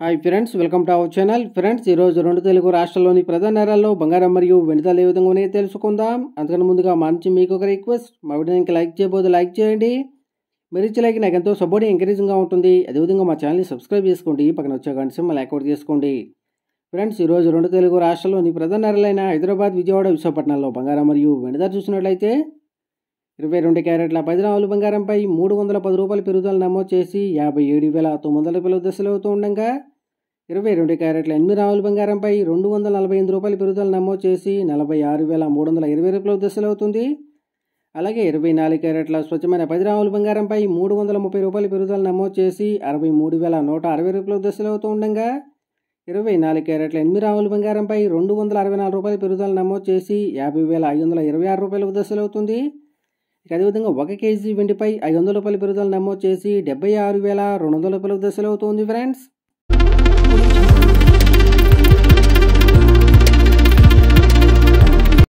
Hi friends, welcome to our channel. Friends, ఈరోజు రెండు తెలుగు రాష్ట్రాల్లోని ప్రధాన నగరాల్లో బంగారం మరియు వెండి ధరలు ఏ విధంగా ఉన్నాయో తెలుసుకుందాం. అంతకన్నా ముందుగా మా నుంచి మీకు ఒక రిక్వెస్ట్, మా వీడియోకి లైక్ చేయబోదు లైక్ చేయండి. మీరు ఇచ్చే లైక్ నాకు ఎంతో సపోర్ట్ ఎంకరేజింగ్గా ఉంటుంది. అదేవిధంగా మా ఛానల్ని సబ్స్క్రైబ్ చేసుకోండి, పక్కన వచ్చే గంట సింబల్ యాక్టివేట్ చేసుకోండి. ఫ్రెండ్స్, ఈరోజు రెండు తెలుగు రాష్ట్రాల్లోని ప్రధాన నగరాలైన హైదరాబాద్, విజయవాడ, విశాఖపట్నంలో బంగారం మరియు వెండి ధర చూసినట్లయితే 22 క్యారెట్ల 10 గ్రాముల బంగారంపై 310 రూపాయల పెరుగుదల నమోదు చేసి 57,900 రూపాయల దశలు అవుతూ ఉండగా, 22 క్యారెట్ల 8 గ్రాముల బంగారంపై 248 రూపాయల పెరుగుదల నమోదు చేసి 46,320 రూపాయల దశలు అవుతుంది. అలాగే 24 క్యారెట్ల స్వచ్ఛమైన 10 గ్రాముల బంగారంపై 330 రూపాయల పెరుగుదల నమోదు చేసి 63,160 రూపాయల దశలు అవుతూ ఉండగా, 24 క్యారెట్ల 8 గ్రాముల బంగారంపై 264 రూపాయల పెరుగుదల నమోదు చేసి 50,526 రూపాయల దశలు అవుతుంది. అదేవిధంగా 1 కేజీ వెండిపై 500 రూపాయల పెరుగుదల నమోదు చేసి 76,200 రూపాయల దశలు అవుతుంది. ఫ్రెండ్స్.